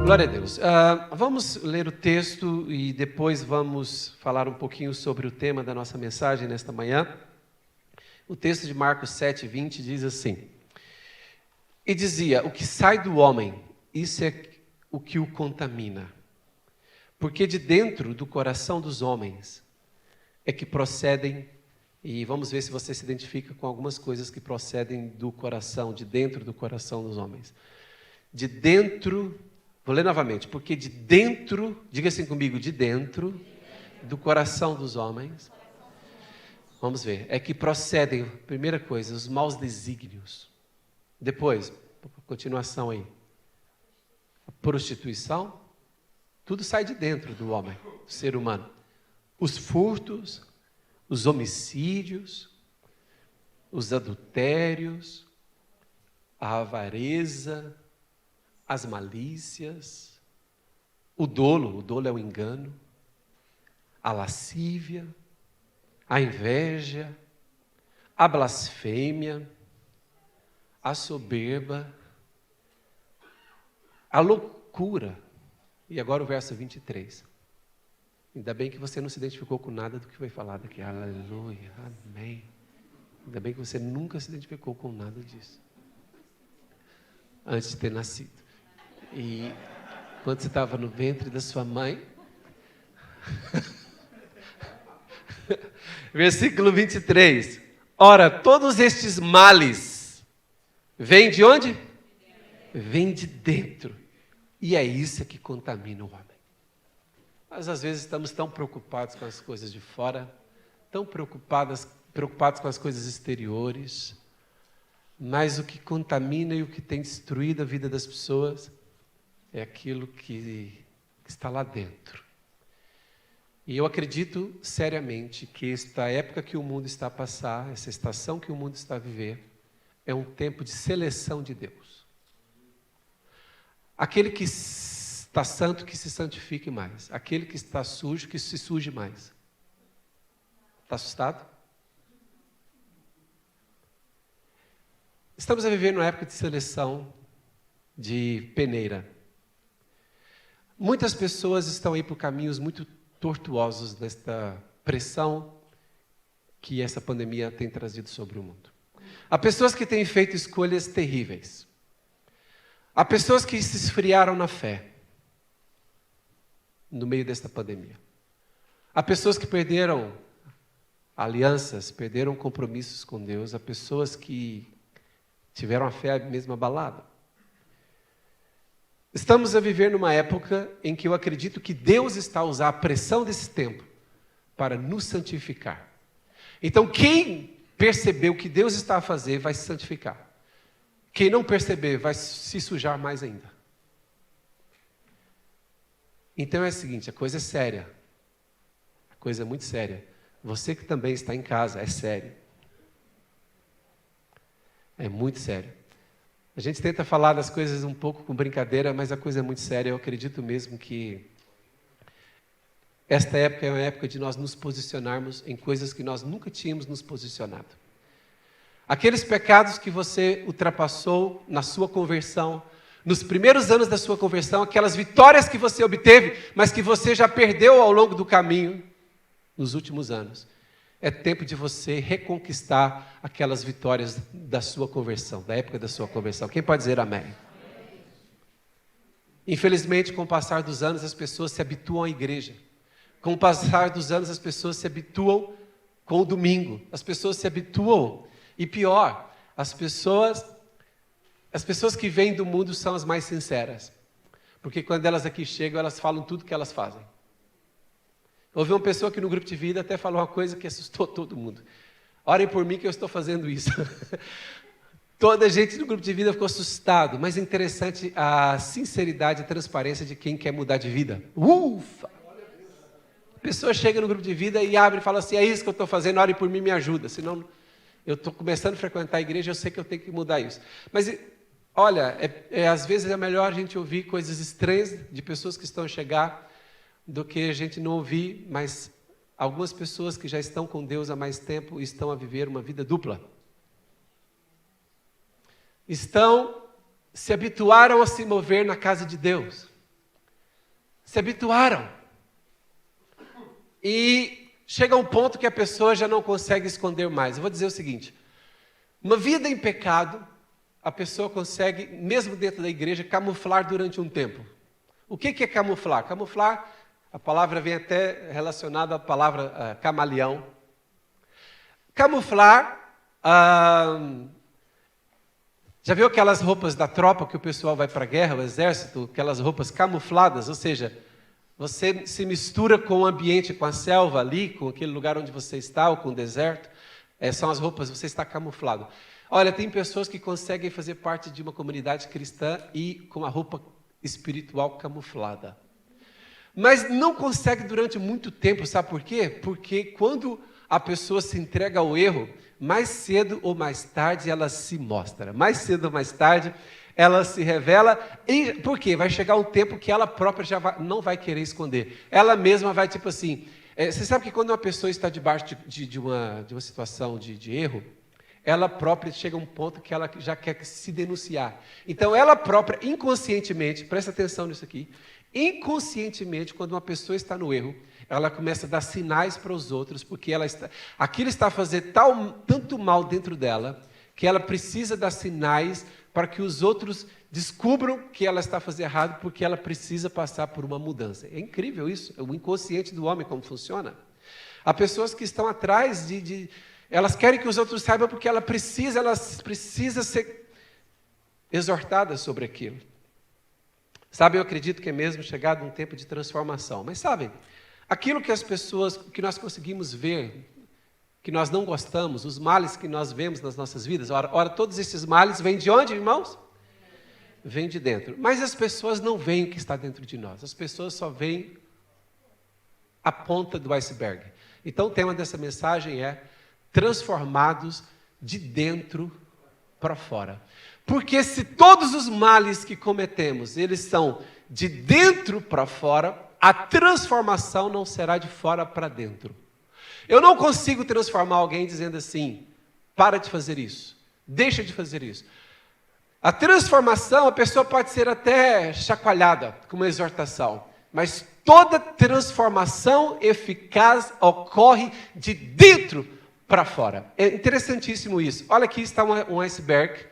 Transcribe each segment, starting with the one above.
Glória a Deus. Vamos ler o texto e depois vamos falar um pouquinho sobre o tema da nossa mensagem nesta manhã. O texto de Marcos 7:20 diz assim: E dizia, o que sai do homem, isso é o que o contamina. Porque de dentro do coração dos homens é que procedem, e vamos ver se você se identifica com algumas coisas que procedem do coração, de dentro do coração dos homens. De dentro, vou ler novamente, porque de dentro, diga assim comigo, de dentro do coração dos homens, vamos ver, é que procedem, primeira coisa, os maus desígnios. Depois, continuação aí, a prostituição, tudo sai de dentro do homem, do ser humano. Os furtos, os homicídios, os adultérios, a avareza, as malícias, o dolo é o engano, a lascívia, a inveja, a blasfêmia, a soberba, a loucura. E agora o verso 23. Ainda bem que você não se identificou com nada do que foi falado aqui. Aleluia, amém. Ainda bem que você nunca se identificou com nada disso antes de ter nascido. E quando você estava no ventre da sua mãe, versículo 23, ora, todos estes males vêm de onde? Vêm de dentro, e é isso que contamina o homem. Mas às vezes estamos tão preocupados com as coisas de fora, tão preocupados com as coisas exteriores, mas o que contamina e o que tem destruído a vida das pessoas é aquilo que está lá dentro. E eu acredito seriamente que esta época que o mundo está a passar, essa estação que o mundo está a viver, é um tempo de seleção de Deus. Aquele que está santo, que se santifique mais. Aquele que está sujo, que se suje mais. Está assustado? Estamos a viver numa época de seleção de peneira. Muitas pessoas estão aí por caminhos muito tortuosos nesta pressão que essa pandemia tem trazido sobre o mundo. Há pessoas que têm feito escolhas terríveis. Há pessoas que se esfriaram na fé no meio desta pandemia. Há pessoas que perderam alianças, perderam compromissos com Deus. Há pessoas que tiveram a fé mesmo abalada. Estamos a viver numa época em que eu acredito que Deus está a usar a pressão desse tempo para nos santificar. Então, quem perceber o que Deus está a fazer vai se santificar. Quem não perceber vai se sujar mais ainda. Então é o seguinte, a coisa é séria. A coisa é muito séria. Você que também está em casa, é sério. É muito sério. A gente tenta falar das coisas um pouco com brincadeira, mas a coisa é muito séria. Eu acredito mesmo que esta época é uma época de nós nos posicionarmos em coisas que nós nunca tínhamos nos posicionado. Aqueles pecados que você ultrapassou na sua conversão, nos primeiros anos da sua conversão, aquelas vitórias que você obteve, mas que você já perdeu ao longo do caminho, nos últimos anos. É tempo de você reconquistar aquelas vitórias da sua conversão, da época da sua conversão. Quem pode dizer amém? Infelizmente, com o passar dos anos, as pessoas se habituam à igreja. Com o passar dos anos, as pessoas se habituam com o domingo. As pessoas se habituam. E pior, as pessoas que vêm do mundo são as mais sinceras. Porque quando elas aqui chegam, elas falam tudo que elas fazem. Houve uma pessoa que no grupo de vida até falou uma coisa que assustou todo mundo. Orem por mim que eu estou fazendo isso. Toda a gente no grupo de vida ficou assustado, mas é interessante a sinceridade e a transparência de quem quer mudar de vida. Ufa! A pessoa chega no grupo de vida e abre e fala assim, é isso que eu estou fazendo, orem por mim, me ajuda. Senão, eu estou começando a frequentar a igreja, eu sei que eu tenho que mudar isso. Mas, olha, às vezes é melhor a gente ouvir coisas estranhas de pessoas que estão a chegar, do que a gente não ouvir, mas algumas pessoas que já estão com Deus há mais tempo estão a viver uma vida dupla. Se habituaram a se mover na casa de Deus. se habituaram. E chega um ponto que a pessoa já não consegue esconder mais. Eu vou dizer o seguinte, uma vida em pecado, a pessoa consegue, mesmo dentro da igreja, camuflar durante um tempo. O que é camuflar? Camuflar, a palavra vem até relacionada à palavra camaleão. Camuflar, já viu aquelas roupas da tropa que o pessoal vai para a guerra, o exército, aquelas roupas camufladas, ou seja, você se mistura com o ambiente, com a selva ali, com aquele lugar onde você está, ou com o deserto, são as roupas, você está camuflado. Olha, tem pessoas que conseguem fazer parte de uma comunidade cristã e com a roupa espiritual camuflada. Mas não consegue durante muito tempo, sabe por quê? Porque quando a pessoa se entrega ao erro, mais cedo ou mais tarde ela se mostra. Mais cedo ou mais tarde ela se revela. E por quê? Vai chegar um tempo que ela própria não vai querer esconder. Ela mesma vai tipo assim... você sabe que quando uma pessoa está debaixo de uma situação de erro, ela própria chega a um ponto que ela já quer se denunciar. Então ela própria, inconscientemente, presta atenção nisso aqui, inconscientemente, quando uma pessoa está no erro, ela começa a dar sinais para os outros, porque aquilo está a fazer tanto mal dentro dela, que ela precisa dar sinais para que os outros descubram que ela está fazendo errado, porque ela precisa passar por uma mudança. É incrível isso, é o inconsciente do homem como funciona. Há pessoas que estão atrás elas querem que os outros saibam porque ela precisa ser exortada sobre aquilo. Sabe, eu acredito que é mesmo chegado um tempo de transformação. Mas sabem, aquilo que nós conseguimos ver, que nós não gostamos, os males que nós vemos nas nossas vidas, ora todos esses males vêm de onde, irmãos? Vêm de dentro. Mas as pessoas não veem o que está dentro de nós. As pessoas só veem a ponta do iceberg. Então o tema dessa mensagem é transformados de dentro para fora. Porque se todos os males que cometemos, eles são de dentro para fora, a transformação não será de fora para dentro. Eu não consigo transformar alguém dizendo assim, para de fazer isso, deixa de fazer isso. A transformação, a pessoa pode ser até chacoalhada com uma exortação, mas toda transformação eficaz ocorre de dentro para fora. É interessantíssimo isso. Olha, aqui está um iceberg.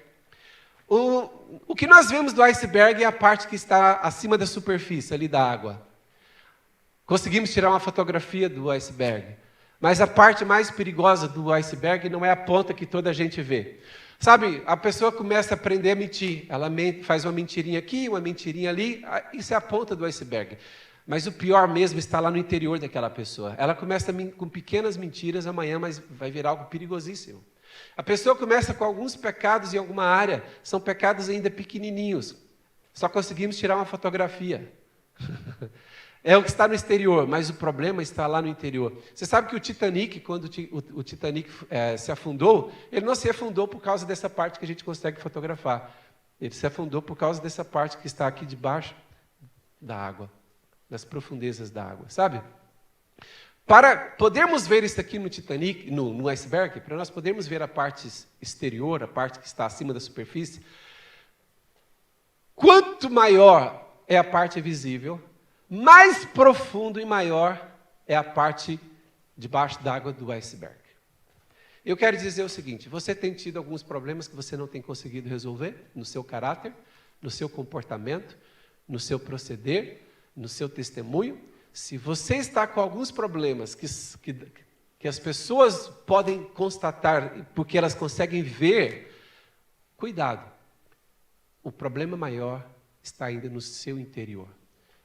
O que nós vemos do iceberg é a parte que está acima da superfície, ali da água. Conseguimos tirar uma fotografia do iceberg. Mas a parte mais perigosa do iceberg não é a ponta que toda a gente vê. Sabe, a pessoa começa a aprender a mentir. Ela faz uma mentirinha aqui, uma mentirinha ali. Isso é a ponta do iceberg. Mas o pior mesmo está lá no interior daquela pessoa. Ela começa com pequenas mentiras amanhã, mas vai virar algo perigosíssimo. A pessoa começa com alguns pecados em alguma área, são pecados ainda pequenininhos. Só conseguimos tirar uma fotografia. É o que está no exterior, mas o problema está lá no interior. Você sabe que o Titanic, quando o Titanic se afundou, ele não se afundou por causa dessa parte que a gente consegue fotografar. Ele se afundou por causa dessa parte que está aqui debaixo da água. Nas profundezas da água, sabe? Para podermos ver isso aqui no Titanic, no iceberg, para nós podermos ver a parte exterior, a parte que está acima da superfície, quanto maior é a parte visível, mais profundo e maior é a parte debaixo d'água do iceberg. Eu quero dizer o seguinte, você tem tido alguns problemas que você não tem conseguido resolver no seu caráter, no seu comportamento, no seu proceder, no seu testemunho. Se você está com alguns problemas que as pessoas podem constatar, porque elas conseguem ver, cuidado. O problema maior está ainda no seu interior.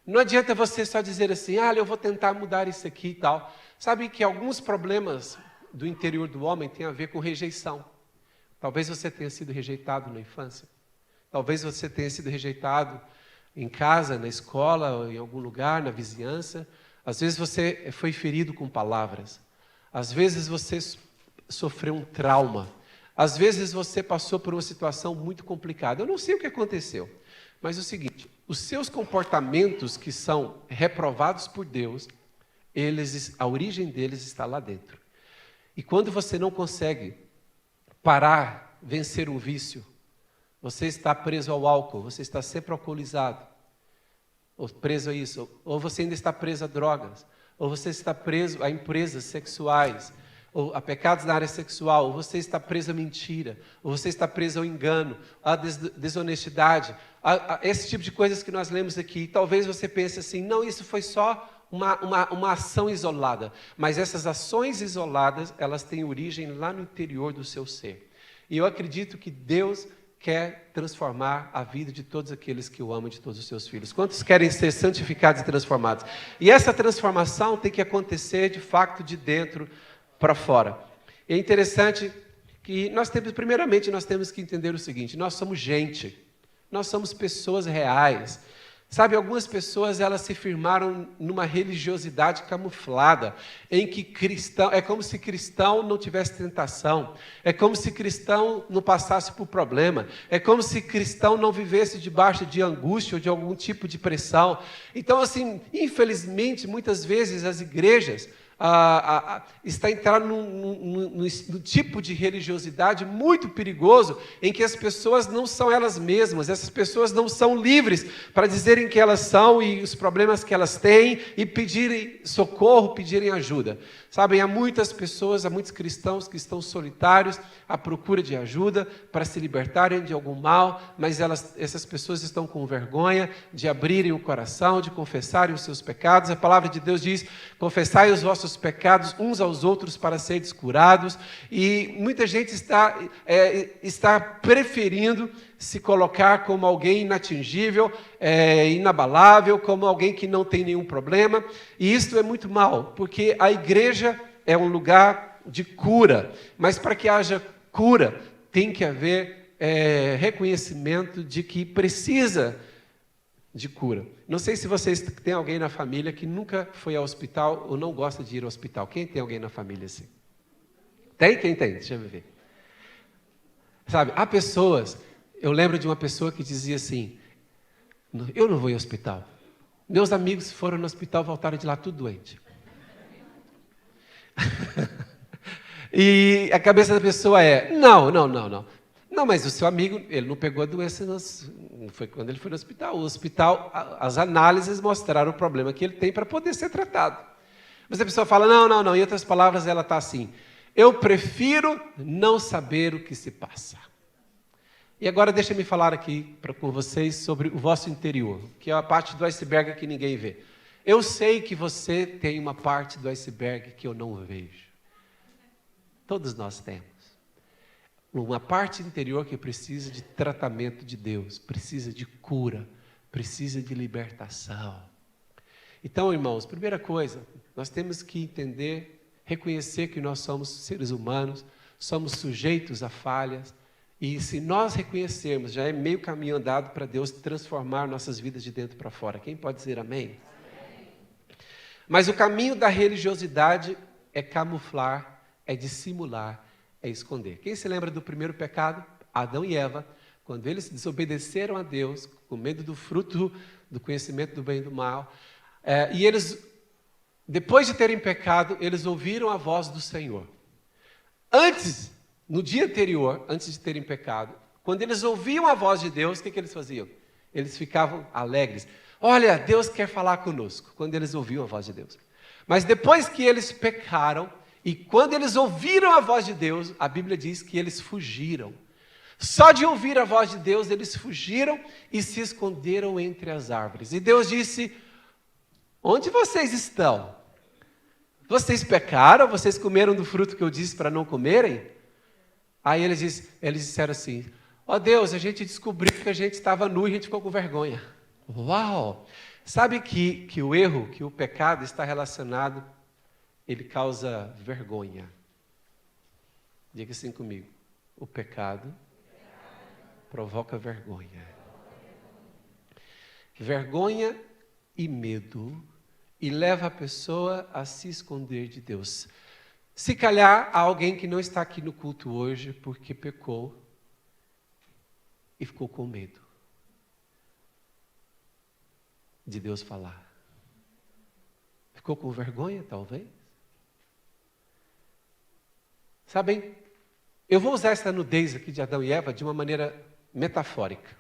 Não adianta você só dizer assim, eu vou tentar mudar isso aqui e tal. Sabe que alguns problemas do interior do homem têm a ver com rejeição. Talvez você tenha sido rejeitado na infância. Talvez você tenha sido rejeitado em casa, na escola, em algum lugar, na vizinhança. Às vezes você foi ferido com palavras. Às vezes você sofreu um trauma. Às vezes você passou por uma situação muito complicada. Eu não sei o que aconteceu, mas é o seguinte, os seus comportamentos que são reprovados por Deus, a origem deles está lá dentro. E quando você não consegue parar, vencer um vício, você está preso ao álcool, você está sempre alcoolizado. ou preso a isso, ou você ainda está preso a drogas, ou você está preso a empresas sexuais, ou a pecados na área sexual, ou você está preso à mentira, ou você está preso ao engano, à desonestidade, a esse tipo de coisas que nós lemos aqui. Talvez você pense assim, não, isso foi só uma ação isolada, mas essas ações isoladas, elas têm origem lá no interior do seu ser. E eu acredito que Deus quer transformar a vida de todos aqueles que o amam, de todos os seus filhos. Quantos querem ser santificados e transformados? E essa transformação tem que acontecer, de fato, de dentro para fora. E é interessante que primeiramente, nós temos que entender o seguinte: nós somos gente, nós somos pessoas reais. Sabe, algumas pessoas, elas se firmaram numa religiosidade camuflada, em que cristão, é como se cristão não tivesse tentação, é como se cristão não passasse por problema, é como se cristão não vivesse debaixo de angústia ou de algum tipo de pressão. Então, assim, infelizmente, muitas vezes as igrejas está entrando no tipo de religiosidade muito perigoso, em que as pessoas não são elas mesmas, essas pessoas não são livres para dizerem que elas são e os problemas que elas têm e pedirem socorro, pedirem ajuda. Sabem, há muitas pessoas, há muitos cristãos que estão solitários à procura de ajuda para se libertarem de algum mal, mas essas pessoas estão com vergonha de abrirem o coração, de confessarem os seus pecados. A palavra de Deus diz: confessai os vossos pecados uns aos outros para seres curados. E muita gente está preferindo se colocar como alguém inatingível, inabalável, como alguém que não tem nenhum problema. E isto é muito mal, porque a igreja é um lugar de cura, mas para que haja cura, tem que haver reconhecimento de que precisa de cura. Não sei se vocês têm alguém na família que nunca foi ao hospital ou não gosta de ir ao hospital. Quem tem alguém na família assim? Tem? Quem tem? Deixa eu ver. Sabe, há pessoas, eu lembro de uma pessoa que dizia assim: eu não vou ao hospital. Meus amigos foram no hospital, voltaram de lá tudo doente. E a cabeça da pessoa é: não, mas o seu amigo, ele não pegou a doença, não foi quando ele foi no hospital. O hospital, as análises mostraram o problema que ele tem para poder ser tratado. Mas a pessoa fala: não, em outras palavras ela está assim: eu prefiro não saber o que se passa. E agora deixa-me falar aqui com vocês sobre o vosso interior, que é a parte do iceberg que ninguém vê. Eu sei que você tem uma parte do iceberg que eu não vejo. Todos nós temos. Uma parte interior que precisa de tratamento de Deus, precisa de cura, precisa de libertação. Então, irmãos, primeira coisa, nós temos que entender, reconhecer que nós somos seres humanos, somos sujeitos a falhas, e se nós reconhecermos, já é meio caminho andado para Deus transformar nossas vidas de dentro para fora. Quem pode dizer amém? Mas o caminho da religiosidade é camuflar, é dissimular, é esconder. Quem se lembra do primeiro pecado? Adão e Eva, quando eles desobedeceram a Deus, com medo do fruto do conhecimento do bem e do mal, e eles, depois de terem pecado, eles ouviram a voz do Senhor. No dia anterior, antes de terem pecado, quando eles ouviam a voz de Deus, o que eles faziam? Eles ficavam alegres. Olha, Deus quer falar conosco, quando eles ouviam a voz de Deus. Mas depois que eles pecaram, e quando eles ouviram a voz de Deus, a Bíblia diz que eles fugiram. Só de ouvir a voz de Deus, eles fugiram e se esconderam entre as árvores. E Deus disse: onde vocês estão? Vocês pecaram? Vocês comeram do fruto que eu disse para não comerem? Aí eles disseram assim: ó Deus, a gente descobriu que a gente estava nu e a gente ficou com vergonha. Uau! Sabe que o erro, que o pecado está relacionado, ele causa vergonha. Diga assim comigo: o pecado provoca vergonha. Vergonha e medo, e leva a pessoa a se esconder de Deus. Se calhar há alguém que não está aqui no culto hoje porque pecou e ficou com medo de Deus falar. Ficou com vergonha, talvez? Sabem, eu vou usar essa nudez aqui de Adão e Eva de uma maneira metafórica.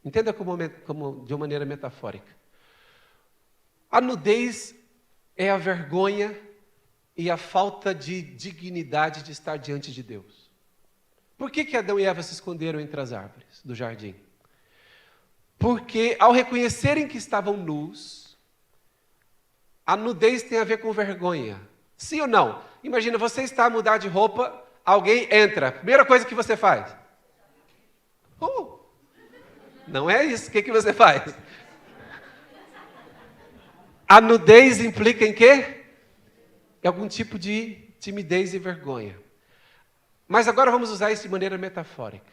Entenda como de uma maneira metafórica. A nudez é a vergonha e a falta de dignidade de estar diante de Deus. Por que Adão e Eva se esconderam entre as árvores do jardim? Porque ao reconhecerem que estavam nus, a nudez tem a ver com vergonha. Sim ou não? Imagina, você está a mudar de roupa, alguém entra. Primeira coisa que você faz? Não é isso. O que você faz? A nudez implica em quê? Algum tipo de timidez e vergonha. Mas agora vamos usar isso de maneira metafórica,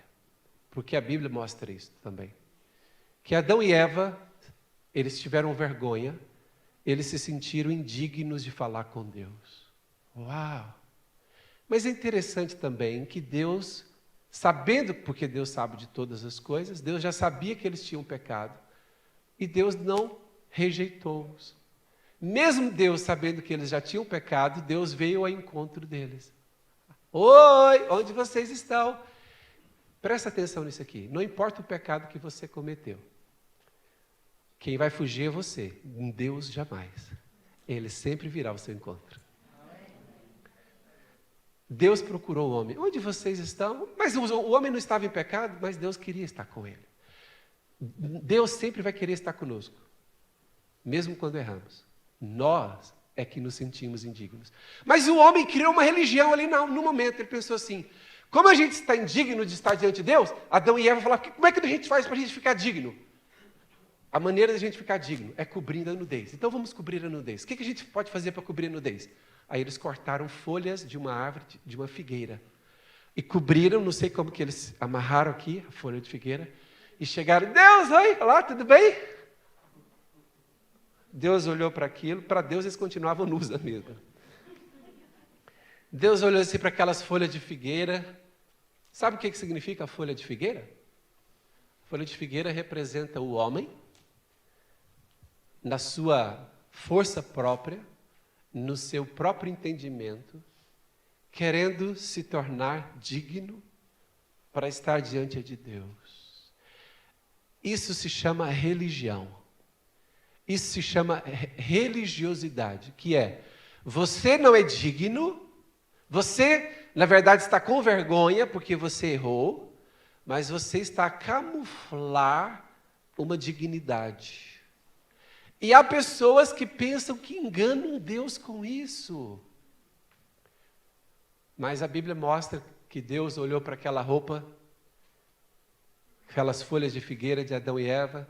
porque a Bíblia mostra isso também. Que Adão e Eva, eles tiveram vergonha, eles se sentiram indignos de falar com Deus. Uau! Mas é interessante também que Deus, sabendo, porque Deus sabe de todas as coisas, Deus já sabia que eles tinham pecado, e Deus não rejeitou-os. Mesmo Deus sabendo que eles já tinham pecado, Deus veio ao encontro deles. Oi, onde vocês estão? Presta atenção nisso aqui. Não importa o pecado que você cometeu. Quem vai fugir é você. Deus jamais. Ele sempre virá ao seu encontro. Deus procurou o homem. Onde vocês estão? Mas o homem não estava em pecado, mas Deus queria estar com ele. Deus sempre vai querer estar conosco, mesmo quando erramos. Nós é que nos sentimos indignos. Mas o homem criou uma religião ali no momento. Ele pensou assim, como a gente está indigno de estar diante de Deus, Adão e Eva falaram, como é que a gente faz para a gente ficar digno? A maneira de a gente ficar digno é cobrindo a nudez. Então vamos cobrir a nudez. O que a gente pode fazer para cobrir a nudez? Aí eles cortaram folhas de uma árvore, de uma figueira. E cobriram, não sei como que eles amarraram aqui, a folha de figueira. E chegaram, Deus, oi, olá, tudo bem? Deus olhou para aquilo, para Deus eles continuavam nus mesmo. Deus olhou assim para aquelas folhas de figueira. Sabe o que significa a folha de figueira? A folha de figueira representa o homem, na sua força própria, no seu próprio entendimento, querendo se tornar digno para estar diante de Deus. Isso se chama religião. Isso se chama religiosidade, que é, você não é digno, você, na verdade, está com vergonha porque você errou, mas você está a camuflar uma dignidade. E há pessoas que pensam que enganam Deus com isso. Mas a Bíblia mostra que Deus olhou para aquela roupa, aquelas folhas de figueira de Adão e Eva,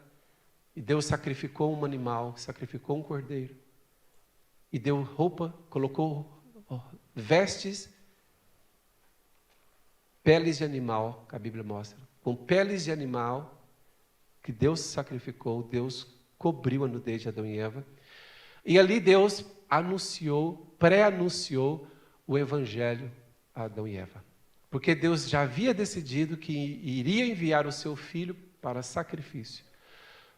e Deus sacrificou um animal, sacrificou um cordeiro. E deu roupa, colocou vestes, peles de animal, que a Bíblia mostra. Com peles de animal, que Deus sacrificou, Deus cobriu a nudez de Adão e Eva. E ali Deus pré-anunciou o Evangelho a Adão e Eva. Porque Deus já havia decidido que iria enviar o seu Filho para sacrifício.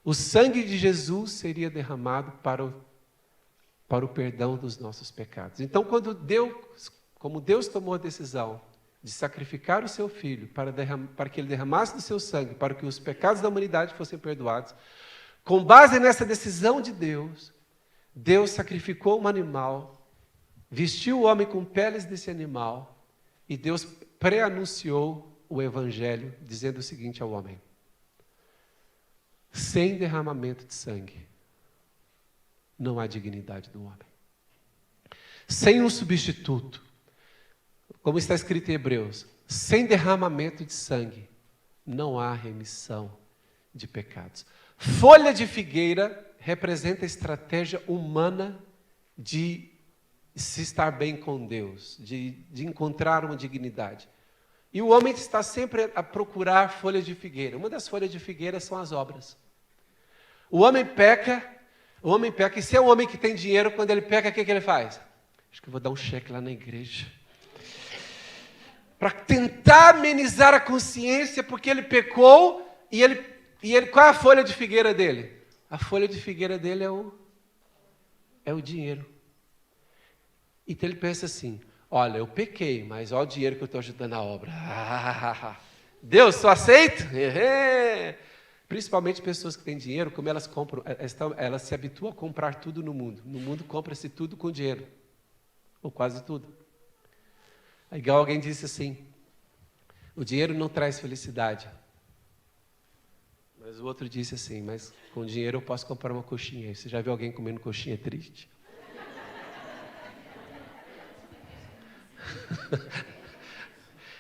O sangue de Jesus seria derramado para o perdão dos nossos pecados. Então, como Deus tomou a decisão de sacrificar o seu Filho para que ele derramasse do seu sangue, para que os pecados da humanidade fossem perdoados, com base nessa decisão de Deus, Deus sacrificou um animal, vestiu o homem com peles desse animal, e Deus pré-anunciou o Evangelho, dizendo o seguinte ao homem: sem derramamento de sangue, não há dignidade do homem. Sem um substituto, como está escrito em Hebreus, sem derramamento de sangue, não há remissão de pecados. Folha de figueira representa a estratégia humana de se estar bem com Deus, de encontrar uma dignidade. E o homem está sempre a procurar folhas de figueira. Uma das folhas de figueira são as obras. O homem peca, e se é um homem que tem dinheiro, quando ele peca, o que ele faz? Acho que eu vou dar um cheque lá na igreja. Para tentar amenizar a consciência, porque ele pecou, e ele, qual é a folha de figueira dele? A folha de figueira dele é o dinheiro. Então ele pensa assim, olha, eu pequei, mas olha o dinheiro que eu estou ajudando a obra. Deus, só aceito? Principalmente pessoas que têm dinheiro, como elas compram, elas se habituam a comprar tudo no mundo. No mundo compra-se tudo com dinheiro, ou quase tudo. É igual alguém disse assim, o dinheiro não traz felicidade. Mas o outro disse assim, mas com dinheiro eu posso comprar uma coxinha. Você já viu alguém comendo coxinha triste?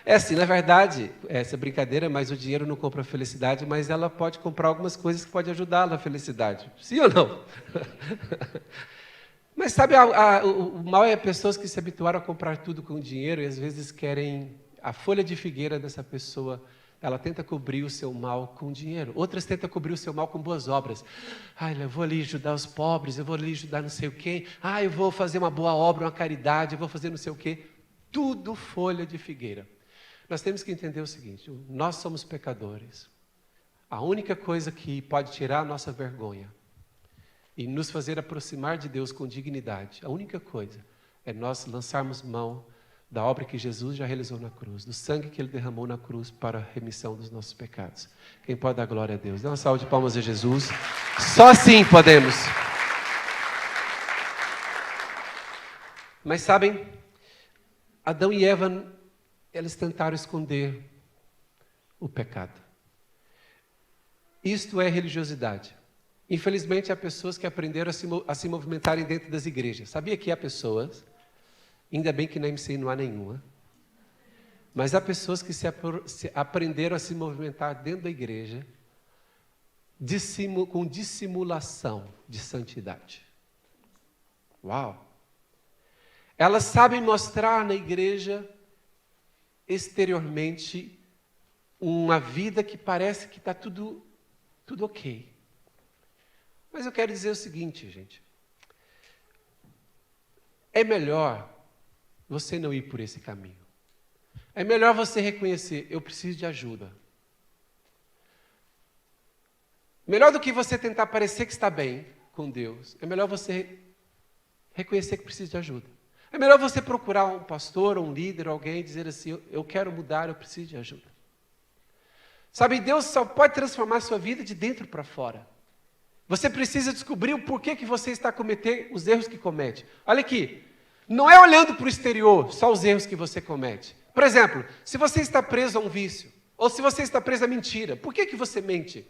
É assim, na verdade, essa brincadeira, mas o dinheiro não compra felicidade, mas ela pode comprar algumas coisas que podem ajudá-la na felicidade. Sim ou não? Mas sabe, o mal é pessoas que se habituaram a comprar tudo com dinheiro e às vezes querem a folha de figueira dessa pessoa. Ela tenta cobrir o seu mal com dinheiro. Outras tentam cobrir o seu mal com boas obras. Eu vou ali ajudar os pobres, eu vou ali ajudar não sei o quê. Eu vou fazer uma boa obra, uma caridade, eu vou fazer não sei o quê. Tudo folha de figueira. Nós temos que entender o seguinte, nós somos pecadores. A única coisa que pode tirar a nossa vergonha e nos fazer aproximar de Deus com dignidade, a única coisa é nós lançarmos mão da obra que Jesus já realizou na cruz, do sangue que Ele derramou na cruz para a remissão dos nossos pecados. Quem pode dar glória a Deus? Dê uma salva de palmas a Jesus. Só assim podemos. Mas sabem, Adão e Eva, eles tentaram esconder o pecado. Isto é religiosidade. Infelizmente, há pessoas que aprenderam a se movimentarem dentro das igrejas. Sabia que há pessoas, ainda bem que na MCI não há nenhuma, mas há pessoas que aprenderam a se movimentar dentro da igreja com dissimulação de santidade. Uau! Elas sabem mostrar na igreja exteriormente uma vida que parece que está tudo ok. Mas eu quero dizer o seguinte, gente. É melhor você não ir por esse caminho. É melhor você reconhecer, eu preciso de ajuda. Melhor do que você tentar parecer que está bem com Deus, é melhor você reconhecer que precisa de ajuda. É melhor você procurar um pastor, um líder, alguém e dizer assim, eu quero mudar, eu preciso de ajuda. Sabe, Deus só pode transformar a sua vida de dentro para fora. Você precisa descobrir o porquê que você está cometendo os erros que comete. Olha aqui, não é olhando para o exterior só os erros que você comete. Por exemplo, se você está preso a um vício, ou se você está preso a mentira, por que você mente?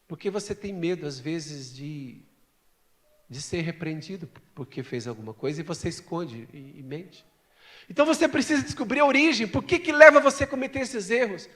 Porque você tem medo, às vezes, de ser repreendido porque fez alguma coisa e você esconde e mente. Então você precisa descobrir a origem, por que leva você a cometer esses erros.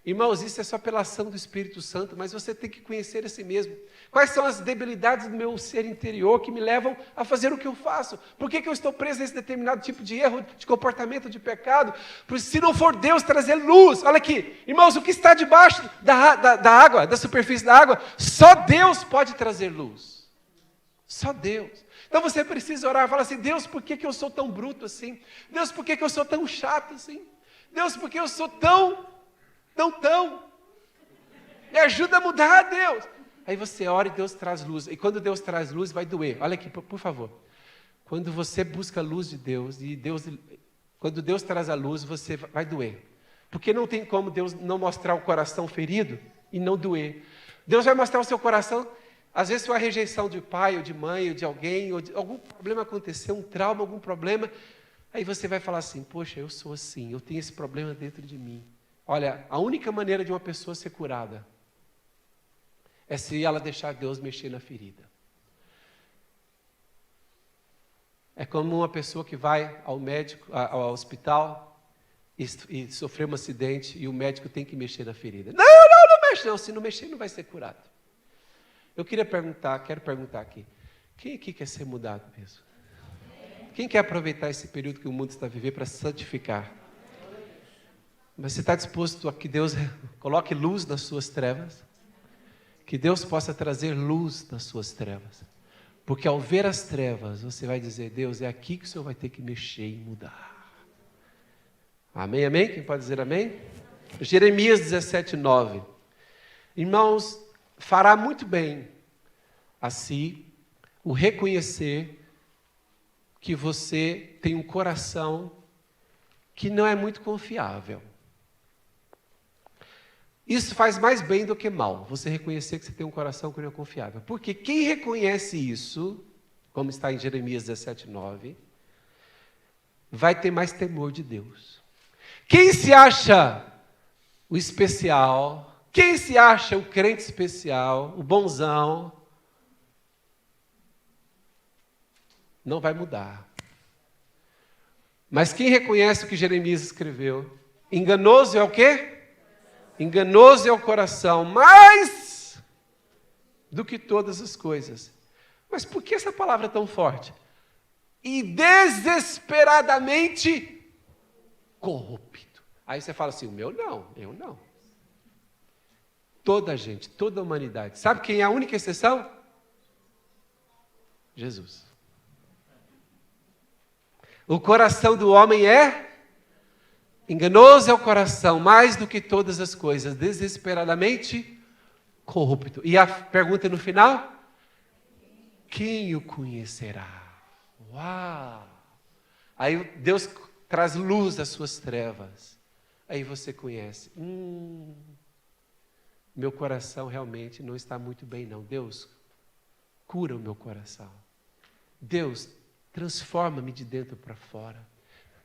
Irmãos, isso é só pela ação do Espírito Santo, mas você tem que conhecer a si mesmo. Quais são as debilidades do meu ser interior que me levam a fazer o que eu faço? Por que eu estou preso a esse determinado tipo de erro, de comportamento, de pecado? Porque se não for Deus trazer luz, olha aqui, irmãos, o que está debaixo da água, da superfície da água, só Deus pode trazer luz. Só Deus. Então você precisa orar e falar assim, Deus, por que eu sou tão bruto assim? Deus, por que eu sou tão chato assim? Deus, por que eu sou tão... Me ajuda a mudar, Deus. Aí você ora e Deus traz luz. E quando Deus traz luz, vai doer. Olha aqui, por favor. Quando você busca a luz de Deus, quando Deus traz a luz, você vai doer. Porque não tem como Deus não mostrar o coração ferido e não doer. Deus vai mostrar o seu coração, às vezes foi a rejeição de pai, ou de mãe, ou de alguém, algum problema aconteceu, um trauma, algum problema. Aí você vai falar assim, poxa, eu sou assim, eu tenho esse problema dentro de mim. Olha, a única maneira de uma pessoa ser curada é se ela deixar Deus mexer na ferida. É como uma pessoa que vai ao médico, ao hospital e sofreu um acidente e o médico tem que mexer na ferida. Não mexe não, se não mexer não vai ser curado. Eu quero perguntar aqui, quem aqui quer ser mudado mesmo? Quem quer aproveitar esse período que o mundo está vivendo para se santificar? Mas você está disposto a que Deus coloque luz nas suas trevas? Que Deus possa trazer luz nas suas trevas. Porque ao ver as trevas, você vai dizer, Deus, é aqui que o Senhor vai ter que mexer e mudar. Amém, amém? Quem pode dizer amém? Jeremias 17:9. Irmãos, fará muito bem a si o reconhecer que você tem um coração que não é muito confiável. Isso faz mais bem do que mal, você reconhecer que você tem um coração que não é confiável. Porque quem reconhece isso, como está em Jeremias 17:9, vai ter mais temor de Deus. Quem se acha o especial, quem se acha o crente especial, o bonzão, não vai mudar. Mas quem reconhece o que Jeremias escreveu, enganoso é o quê? Enganoso é o coração, mais do que todas as coisas. Mas por que essa palavra é tão forte? E desesperadamente corrupto. Aí você fala assim, o meu não, eu não. Toda a gente, toda a humanidade. Sabe quem é a única exceção? Jesus. O coração do homem é enganoso é o coração, mais do que todas as coisas, desesperadamente corrupto. E a pergunta no final? Quem o conhecerá? Uau! Aí Deus traz luz às suas trevas. Aí você conhece. Meu coração realmente não está muito bem, não. Deus, cura o meu coração. Deus, transforma-me de dentro para fora.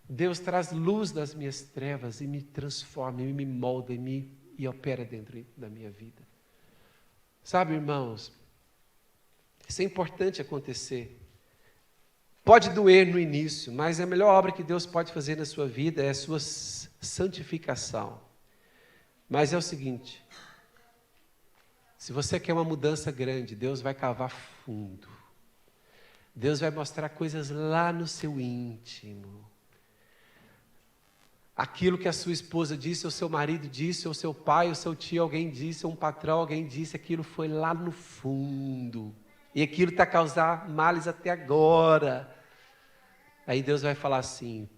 Deus traz luz das minhas trevas e me transforma, e me molda e opera dentro da minha vida. Sabe, irmãos, isso é importante acontecer. Pode doer no início, mas a melhor obra que Deus pode fazer na sua vida é a sua santificação. Mas é o seguinte, se você quer uma mudança grande, Deus vai cavar fundo. Deus vai mostrar coisas lá no seu íntimo. Aquilo que a sua esposa disse, ou seu marido disse, ou seu pai, ou seu tio, alguém disse, ou um patrão, alguém disse, aquilo foi lá no fundo. E aquilo está causando males até agora. Aí Deus vai falar assim,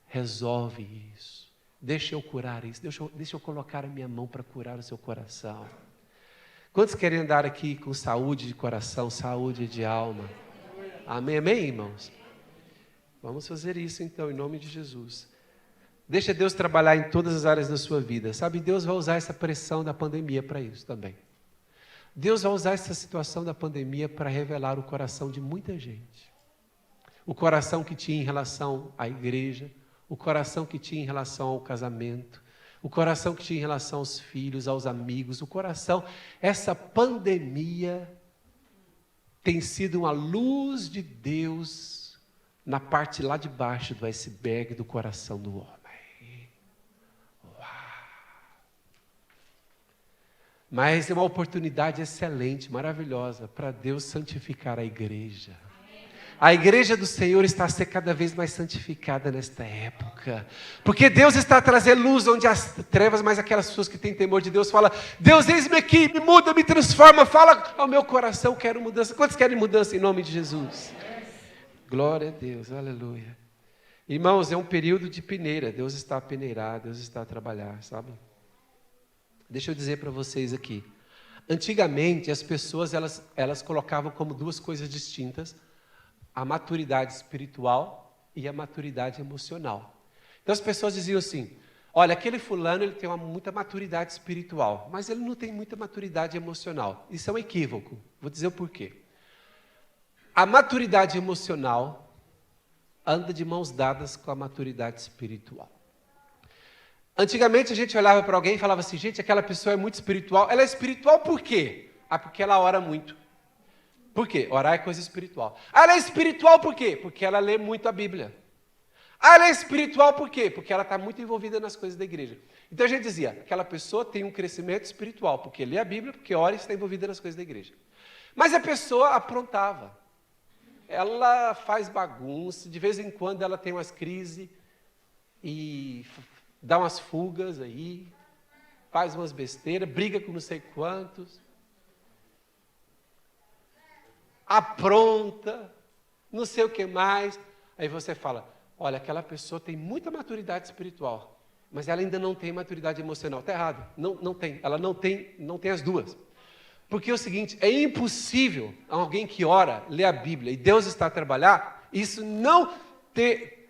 resolve isso. Deixa eu curar isso, deixa eu colocar a minha mão para curar o seu coração. Quantos querem andar aqui com saúde de coração, saúde de alma? Amém, amém, irmãos? Vamos fazer isso então, em nome de Jesus. Deixa Deus trabalhar em todas as áreas da sua vida. Sabe, Deus vai usar essa pressão da pandemia para isso também. Deus vai usar essa situação da pandemia para revelar o coração de muita gente. O coração que tinha em relação à igreja, o coração que tinha em relação ao casamento, o coração que tinha em relação aos filhos, aos amigos, o coração. Essa pandemia tem sido uma luz de Deus na parte lá de baixo do iceberg do coração do homem. Mas é uma oportunidade excelente, maravilhosa, para Deus santificar a igreja. A igreja do Senhor está a ser cada vez mais santificada nesta época. Porque Deus está a trazer luz onde há trevas, mas aquelas pessoas que têm temor de Deus falam, Deus, eis-me aqui, me muda, me transforma, fala ao meu coração, quero mudança. Quantos querem mudança em nome de Jesus? Glória a Deus, aleluia. Irmãos, é um período de peneira, Deus está a peneirar, Deus está a trabalhar, sabe? Deixa eu dizer para vocês aqui. Antigamente, as pessoas elas colocavam como duas coisas distintas a maturidade espiritual e a maturidade emocional. Então, as pessoas diziam assim, olha, aquele fulano ele tem muita maturidade espiritual, mas ele não tem muita maturidade emocional. Isso é um equívoco. Vou dizer o porquê. A maturidade emocional anda de mãos dadas com a maturidade espiritual. Antigamente a gente olhava para alguém e falava assim, gente, aquela pessoa é muito espiritual. Ela é espiritual por quê? Porque ela ora muito. Por quê? Orar é coisa espiritual. Ela é espiritual por quê? Porque ela lê muito a Bíblia. Ela é espiritual por quê? Porque ela está muito envolvida nas coisas da igreja. Então a gente dizia, aquela pessoa tem um crescimento espiritual, porque lê a Bíblia, porque ora e está envolvida nas coisas da igreja. Mas a pessoa aprontava. Ela faz bagunça, de vez em quando ela tem umas crises e dá umas fugas aí, faz umas besteiras, briga com não sei quantos, apronta, não sei o que mais. Aí você fala, olha, aquela pessoa tem muita maturidade espiritual, mas ela ainda não tem maturidade emocional. Está errado, não tem, ela não tem as duas. Porque é o seguinte, é impossível alguém que ora, lê a Bíblia e Deus está a trabalhar, isso não ter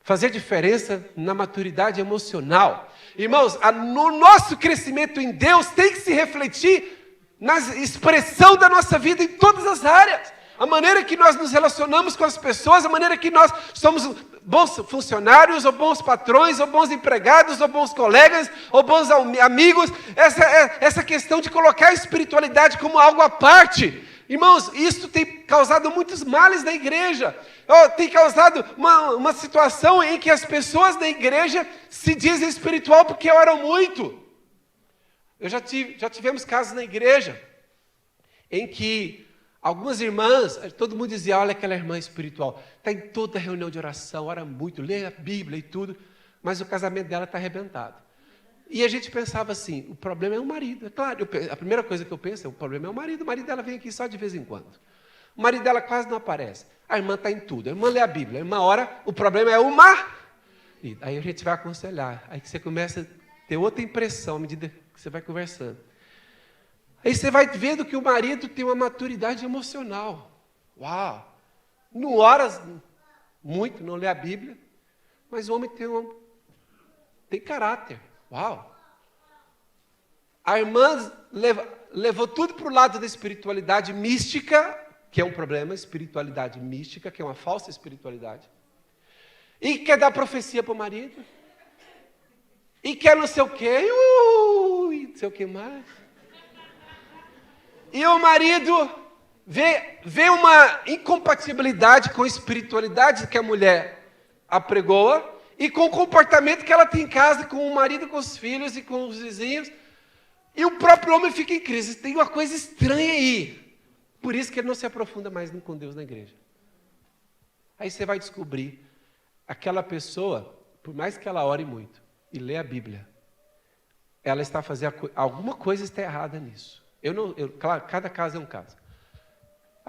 fazer diferença na maturidade emocional. Irmãos, no nosso crescimento em Deus tem que se refletir na expressão da nossa vida em todas as áreas. A maneira que nós nos relacionamos com as pessoas, a maneira que nós somos bons funcionários, ou bons patrões, ou bons empregados, ou bons colegas, ou bons amigos. Essa questão de colocar a espiritualidade como algo à parte. Irmãos, isso tem causado muitos males na igreja. Tem causado uma situação em que as pessoas da igreja se dizem espiritual porque oram muito. Já tivemos casos na igreja em que algumas irmãs, todo mundo dizia, olha aquela irmã espiritual, está em toda reunião de oração, ora muito, lê a Bíblia e tudo, mas o casamento dela está arrebentado. E a gente pensava assim, o problema é o marido. É claro, a primeira coisa que eu penso é, o problema é o marido dela vem aqui só de vez em quando. O marido dela quase não aparece. A irmã está em tudo, a irmã lê a Bíblia, a irmã ora, o problema é o marido. Aí a gente vai aconselhar, aí que você começa a ter outra impressão à medida que você vai conversando. Aí você vai vendo que o marido tem uma maturidade emocional. Uau! Não ora muito, não lê a Bíblia, mas o homem tem caráter. Uau! A irmã levou tudo para o lado da espiritualidade mística, que é um problema, espiritualidade mística, que é uma falsa espiritualidade. E quer dar profecia para o marido. E quer não sei o quê, não sei o que mais. E o marido vê uma incompatibilidade com a espiritualidade que a mulher apregoa e com o comportamento que ela tem em casa, com o marido, com os filhos e com os vizinhos. E o próprio homem fica em crise. Tem uma coisa estranha aí. Por isso que ele não se aprofunda mais com Deus na igreja. Aí você vai descobrir, aquela pessoa, por mais que ela ore muito e lê a Bíblia, ela está fazendo alguma coisa está errada nisso. Claro, cada caso é um caso.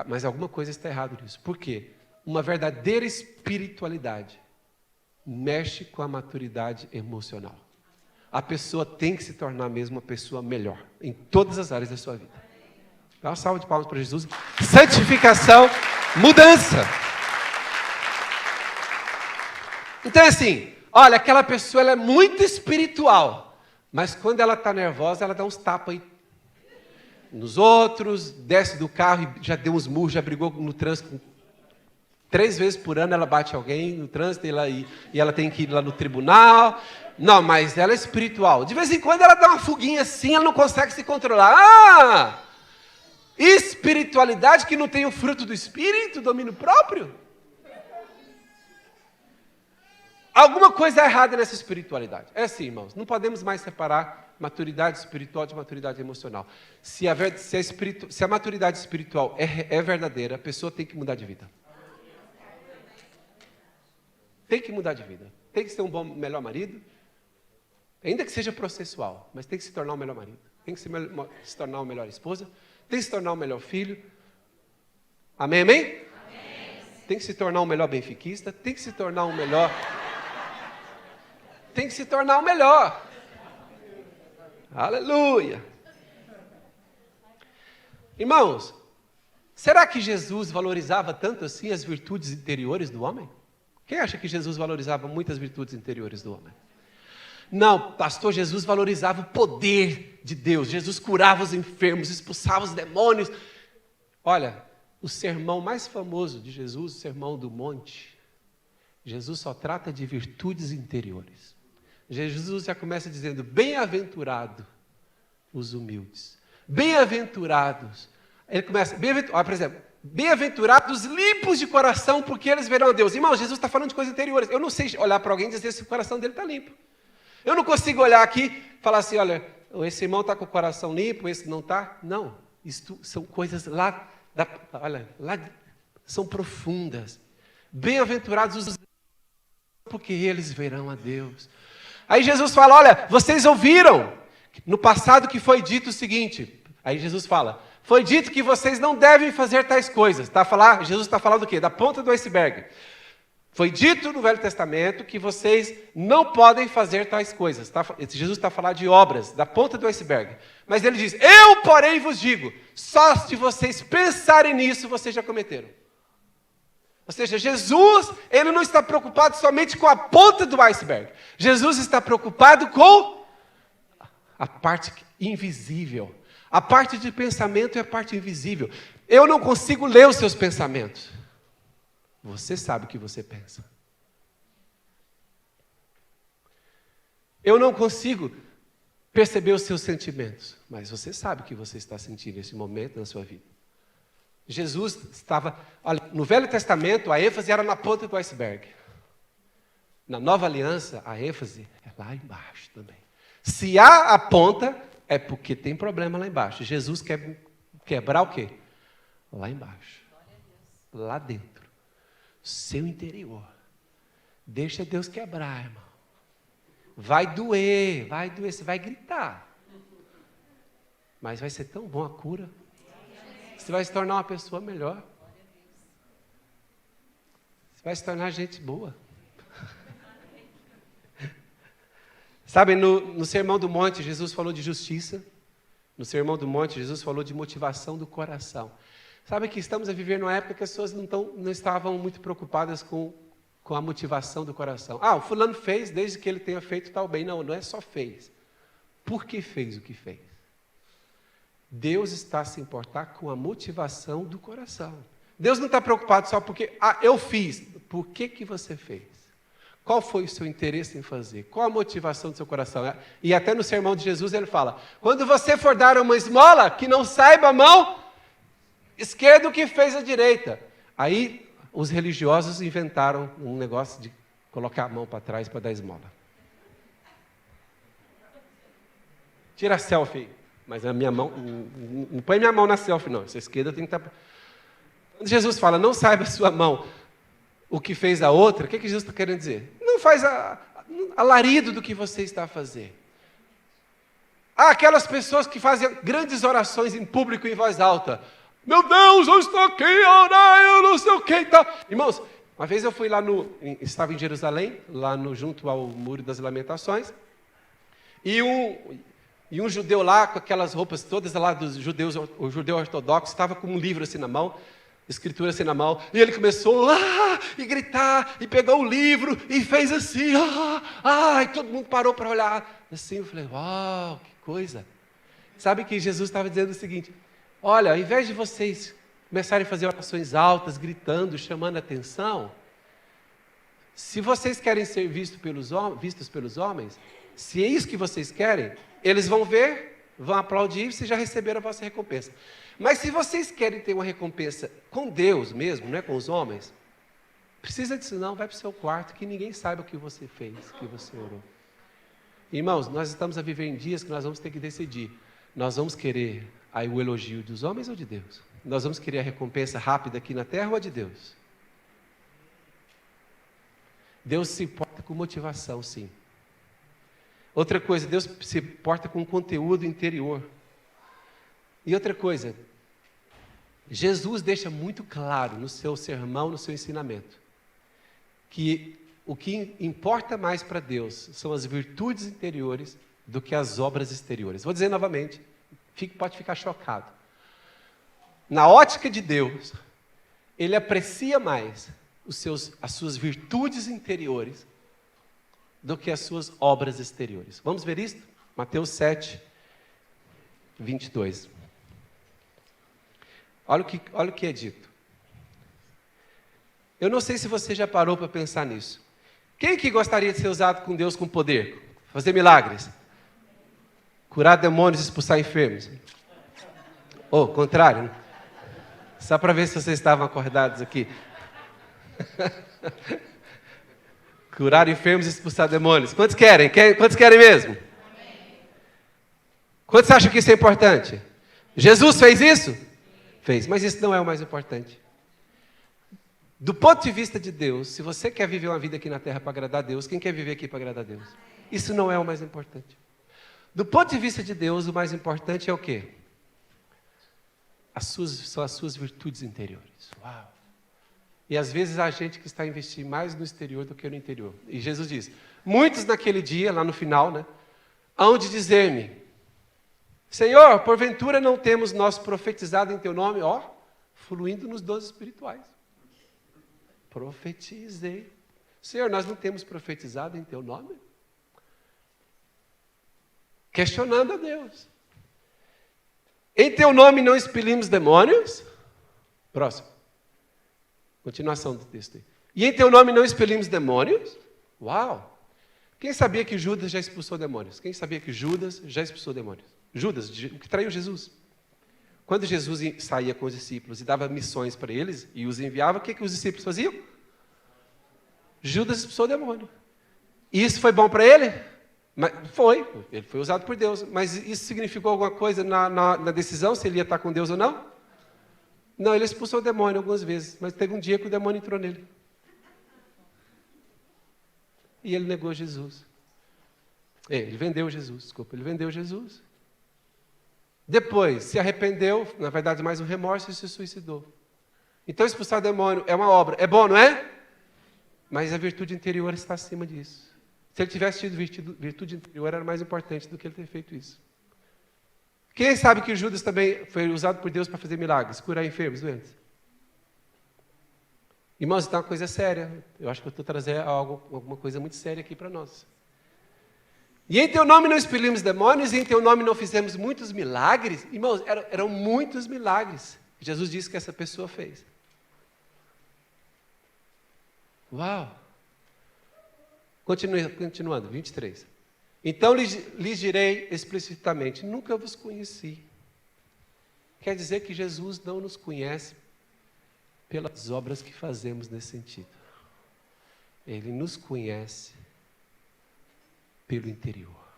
Mas alguma coisa está errada nisso. Por quê? Uma verdadeira espiritualidade mexe com a maturidade emocional. A pessoa tem que se tornar mesmo uma pessoa melhor em todas as áreas da sua vida. Dá uma salva de palmas para Jesus. Santificação, mudança. Então é assim, olha, aquela pessoa ela é muito espiritual, mas quando ela está nervosa, ela dá uns tapas aí nos outros, desce do carro e já deu uns murros, já brigou no trânsito. 3 vezes por ano ela bate alguém no trânsito e ela tem que ir lá no tribunal. Não, mas ela é espiritual. De vez em quando ela dá uma fuguinha assim, ela não consegue se controlar. Espiritualidade que não tem o fruto do Espírito, domínio próprio. Alguma coisa errada nessa espiritualidade. É assim, irmãos, não podemos mais separar maturidade espiritual de maturidade emocional. Se a maturidade espiritual é verdadeira, a pessoa tem que mudar de vida. Tem que mudar de vida. Tem que ser um melhor marido, ainda que seja processual, mas tem que se tornar um melhor marido. Tem que se tornar uma melhor esposa, tem que se tornar um melhor filho. Amém, amém? Amém. Tem que se tornar um melhor benfiquista, tem que se tornar um melhor... Tem que se tornar o melhor. Aleluia. Irmãos, será que Jesus valorizava tanto assim as virtudes interiores do homem? Quem acha que Jesus valorizava muitas virtudes interiores do homem? Não, pastor, Jesus valorizava o poder de Deus. Jesus curava os enfermos, expulsava os demônios. Olha, o sermão mais famoso de Jesus, o Sermão do Monte, Jesus só trata de virtudes interiores. Jesus já começa dizendo, bem-aventurado os humildes. Bem-aventurados. Ele começa, por exemplo, bem-aventurados limpos de coração, porque eles verão a Deus. Irmão, Jesus está falando de coisas interiores. Eu não sei olhar para alguém e dizer se o coração dele está limpo. Eu não consigo olhar aqui e falar assim, olha, esse irmão está com o coração limpo, esse não está. Não, isso são coisas lá são profundas. Bem-aventurados os limpos, porque eles verão a Deus. Aí Jesus fala, olha, vocês ouviram no passado que foi dito o seguinte. Aí Jesus fala, foi dito que vocês não devem fazer tais coisas. Jesus está falando do quê? Da ponta do iceberg. Foi dito no Velho Testamento que vocês não podem fazer tais coisas. Jesus está falando de obras, da ponta do iceberg. Mas ele diz, eu porém vos digo, só se vocês pensarem nisso, vocês já cometeram. Ou seja, Jesus, ele não está preocupado somente com a ponta do iceberg. Jesus está preocupado com a parte invisível. A parte de pensamento é a parte invisível. Eu não consigo ler os seus pensamentos. Você sabe o que você pensa. Eu não consigo perceber os seus sentimentos, mas você sabe o que você está sentindo nesse momento na sua vida. Jesus estava... Olha, no Velho Testamento, a ênfase era na ponta do iceberg. Na Nova Aliança, a ênfase é lá embaixo também. Se há a ponta, é porque tem problema lá embaixo. Jesus quer quebrar o quê? Lá embaixo. Lá dentro. Seu interior. Deixa Deus quebrar, irmão. Vai doer, você vai gritar. Mas vai ser tão bom a cura. Você vai se tornar uma pessoa melhor. Você vai se tornar gente boa. Sabe, no Sermão do Monte, Jesus falou de justiça. No Sermão do Monte, Jesus falou de motivação do coração. Sabe que estamos a viver numa época que as pessoas não estavam muito preocupadas com a motivação do coração. O fulano fez, desde que ele tenha feito tal bem. Não é só fez. Por que fez o que fez? Deus está a se importar com a motivação do coração. Deus não está preocupado só porque, eu fiz. Por que você fez? Qual foi o seu interesse em fazer? Qual a motivação do seu coração? E até no sermão de Jesus ele fala, quando você for dar uma esmola, que não saiba a mão esquerda o que fez a direita. Aí os religiosos inventaram um negócio de colocar a mão para trás para dar esmola. Tira a selfie. Mas a minha mão, não põe minha mão na selfie, não. Essa esquerda tem que estar... Quando Jesus fala, não saiba a sua mão o que fez a outra, o que Jesus está querendo dizer? Não faz alarido do que você está a fazer. Aquelas pessoas que fazem grandes orações em público em voz alta. Meu Deus, eu estou aqui a orar, eu não sei o que e tal. Irmãos, uma vez eu fui lá estava em Jerusalém, junto ao Muro das Lamentações, e um judeu lá, com aquelas roupas todas lá dos judeus, o judeu ortodoxo, estava com um livro assim na mão, escritura assim na mão, e ele começou e gritar, e pegou o livro, e fez assim, e todo mundo parou para olhar, assim, eu falei, uau, que coisa. Sabe que Jesus estava dizendo o seguinte, olha, ao invés de vocês começarem a fazer orações altas, gritando, chamando a atenção, se vocês querem ser vistos pelos homens, se é isso que vocês querem, eles vão ver, vão aplaudir, vocês já receberam a vossa recompensa. Mas se vocês querem ter uma recompensa com Deus mesmo, não é com os homens, precisa disso não, vai para o seu quarto, que ninguém saiba o que você fez, que você orou. Irmãos, nós estamos a viver em dias que nós vamos ter que decidir. Nós vamos querer o elogio dos homens ou de Deus? Nós vamos querer a recompensa rápida aqui na terra ou a de Deus? Deus se importa com motivação, sim. Outra coisa, Deus se importa com conteúdo interior. E outra coisa, Jesus deixa muito claro no seu sermão, no seu ensinamento, que o que importa mais para Deus são as virtudes interiores do que as obras exteriores. Vou dizer novamente, pode ficar chocado. Na ótica de Deus, Ele aprecia mais as suas virtudes interiores do que as suas obras exteriores. Vamos ver isso? Mateus 7, 22. Olha o que é dito. Eu não sei se você já parou para pensar nisso. Quem que gostaria de ser usado com Deus com poder? Fazer milagres? Curar demônios, expulsar enfermos? Ou, contrário, né? Só para ver se vocês estavam acordados aqui. Curar enfermos e expulsar demônios. Quantos querem? Quantos querem mesmo? Amém. Quantos acham que isso é importante? Jesus fez isso? Fez, mas isso não é o mais importante. Do ponto de vista de Deus, se você quer viver uma vida aqui na terra para agradar a Deus, quem quer viver aqui para agradar a Deus? Isso não é o mais importante. Do ponto de vista de Deus, o mais importante é o quê? São as suas virtudes interiores. Uau! E às vezes a gente que está investindo mais no exterior do que no interior. E Jesus diz, muitos naquele dia, lá no final, né, hão de dizer-me, Senhor, porventura não temos nós profetizado em teu nome, fluindo nos dons espirituais. Profetizei. Senhor, nós não temos profetizado em teu nome? Questionando a Deus. Em teu nome não expelimos demônios? Próximo. Continuação do texto aí. E em teu nome não expelimos demônios? Uau! Quem sabia que Judas já expulsou demônios? Quem sabia que Judas já expulsou demônios? Judas, o que traiu Jesus. Quando Jesus saía com os discípulos e dava missões para eles e os enviava, o que os discípulos faziam? Judas expulsou o demônio. E isso foi bom para ele? Ele foi usado por Deus. Mas isso significou alguma coisa na decisão, se ele ia estar com Deus ou não? Não, ele expulsou o demônio algumas vezes, mas teve um dia que o demônio entrou nele. E ele negou Jesus. Ele vendeu Jesus. Depois, se arrependeu, na verdade mais um remorso, e se suicidou. Então expulsar o demônio é uma obra. É bom, não é? Mas a virtude interior está acima disso. Se ele tivesse tido virtude interior, era mais importante do que ele ter feito isso. Quem sabe que Judas também foi usado por Deus para fazer milagres, curar enfermos, doentes? Irmãos, isso é uma coisa séria. Eu acho que eu estou trazendo alguma coisa muito séria aqui para nós. E em teu nome não expelimos demônios, e em teu nome não fizemos muitos milagres. Irmãos, eram muitos milagres. Jesus disse que essa pessoa fez. Uau! Continuando, 23. Então lhes direi explicitamente, nunca vos conheci. Quer dizer que Jesus não nos conhece pelas obras que fazemos nesse sentido. Ele nos conhece pelo interior.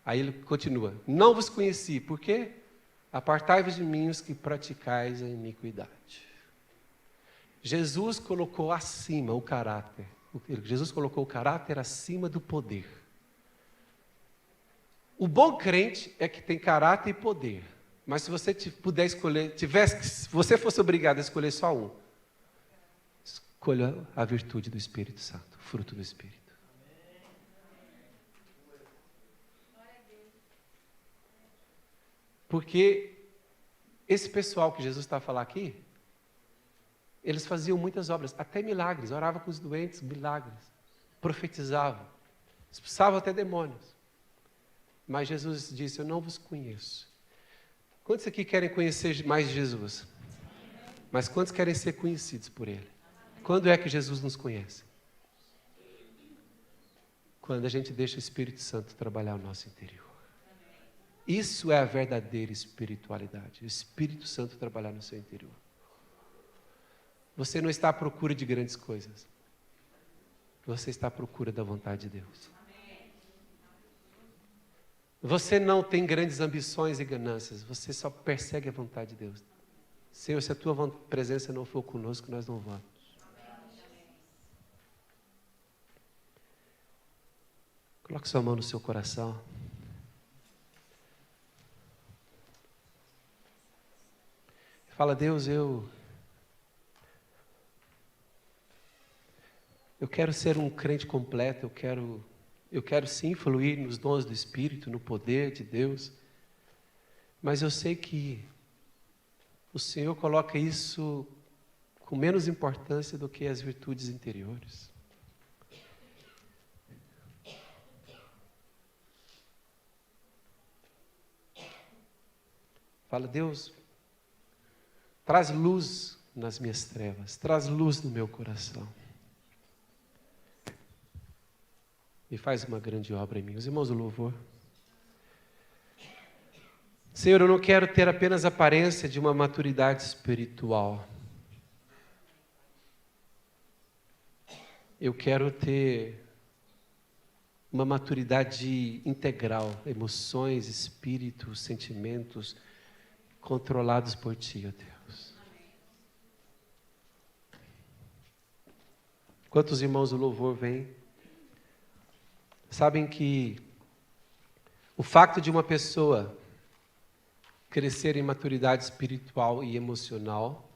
Aí ele continua, não vos conheci, por quê? Apartai-vos de mim os que praticais a iniquidade. Jesus colocou acima o caráter. Jesus colocou o caráter acima do poder. O bom crente é que tem caráter e poder. Mas se você puder escolher, se você fosse obrigado a escolher só um, escolha a virtude do Espírito Santo, o fruto do Espírito. Porque esse pessoal que Jesus está a falar aqui, eles faziam muitas obras, até milagres, oravam com os doentes, milagres, profetizavam, expulsavam até demônios. Mas Jesus disse, eu não vos conheço. Quantos aqui querem conhecer mais Jesus? Mas quantos querem ser conhecidos por Ele? Quando é que Jesus nos conhece? Quando a gente deixa o Espírito Santo trabalhar o nosso interior. Isso é a verdadeira espiritualidade, o Espírito Santo trabalhar no seu interior. Você não está à procura de grandes coisas. Você está à procura da vontade de Deus. Você não tem grandes ambições e ganâncias. Você só persegue a vontade de Deus. Senhor, se a tua presença não for conosco, nós não vamos. Coloque sua mão no seu coração. Fala, Deus, eu quero ser um crente completo, eu quero sim fluir nos dons do Espírito, no poder de Deus, mas eu sei que o Senhor coloca isso com menos importância do que as virtudes interiores. Fala, Deus, traz luz nas minhas trevas, traz luz no meu coração. E faz uma grande obra em mim. Os irmãos do louvor. Senhor, eu não quero ter apenas a aparência de uma maturidade espiritual. Eu quero ter uma maturidade integral, emoções, espírito, sentimentos controlados por Ti, ó Deus. Quantos irmãos do louvor vêm? Sabem que o fato de uma pessoa crescer em maturidade espiritual e emocional,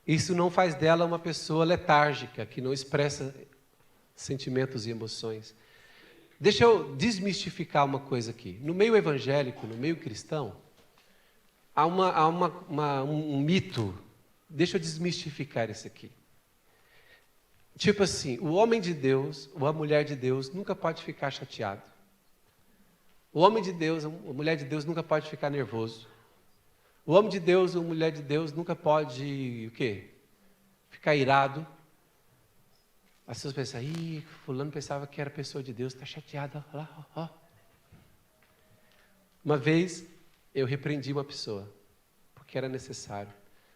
isso não faz dela uma pessoa letárgica, que não expressa sentimentos e emoções. Deixa eu desmistificar uma coisa aqui. No meio evangélico, no meio cristão, há um mito. Deixa eu desmistificar isso aqui. Tipo assim, o homem de Deus ou a mulher de Deus nunca pode ficar chateado. O homem de Deus, a mulher de Deus nunca pode ficar nervoso. O homem de Deus ou a mulher de Deus nunca pode, o quê? Ficar irado. As pessoas pensam, fulano pensava que era pessoa de Deus, está chateada. Olha lá, ó. Uma vez, eu repreendi uma pessoa, porque era necessário.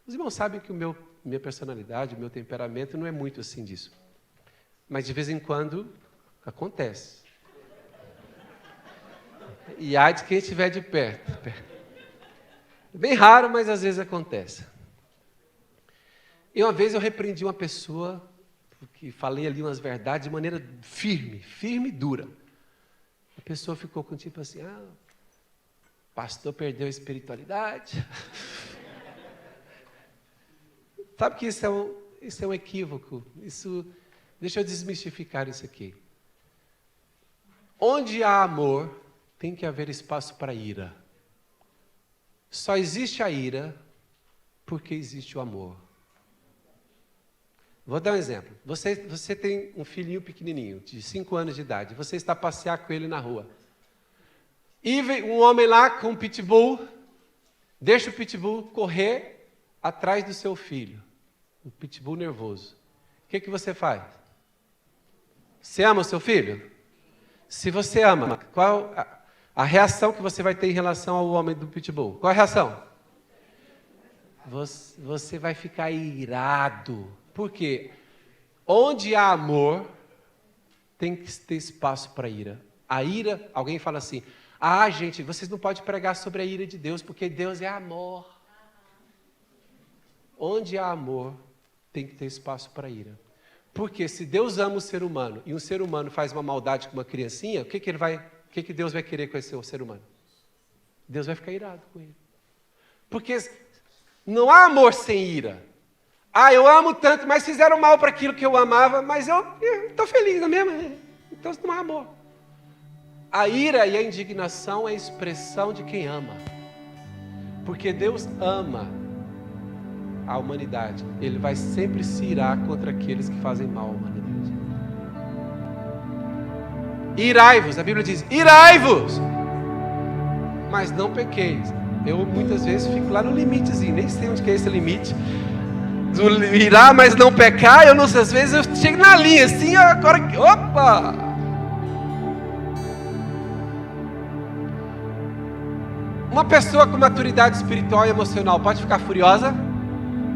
Os irmãos sabem que minha personalidade, o meu temperamento não é muito assim disso. Mas de vez em quando, acontece. E há de quem estiver de perto. É bem raro, mas às vezes acontece. E uma vez eu repreendi uma pessoa, porque falei ali umas verdades de maneira firme e dura. A pessoa ficou com tipo assim, o pastor perdeu a espiritualidade. Sabe que isso é um equívoco. Deixa eu desmistificar isso aqui. Onde há amor, tem que haver espaço para ira. Só existe a ira porque existe o amor. Vou dar um exemplo. Você tem um filhinho pequenininho, de 5 anos de idade. Você está a passear com ele na rua. E vem um homem lá com um pitbull, deixa o pitbull correr atrás do seu filho. Um pitbull nervoso. O que você faz? Você ama o seu filho? Se você ama, qual a reação que você vai ter em relação ao homem do pitbull? Qual a reação? Você vai ficar irado. Por quê? Onde há amor, tem que ter espaço para ira. A ira, alguém fala assim, gente, vocês não podem pregar sobre a ira de Deus, porque Deus é amor. Onde há amor, tem que ter espaço para ira. Porque se Deus ama o ser humano, e um ser humano faz uma maldade com uma criancinha, o que Deus vai querer com esse ser humano? Deus vai ficar irado com ele. Porque não há amor sem ira. Eu amo tanto, mas fizeram mal para aquilo que eu amava, mas eu estou feliz, não é mesmo? Então não há amor. A ira e a indignação é a expressão de quem ama. Porque Deus ama a humanidade. Ele vai sempre se irar contra aqueles que fazem mal à humanidade. Irai-vos, a Bíblia diz, irai-vos! Mas não pequeis. Eu muitas vezes fico lá no limitezinho, nem sei onde que é esse limite. Do irar, mas não pecar, às vezes eu chego na linha assim, agora, opa! Uma pessoa com maturidade espiritual e emocional pode ficar furiosa?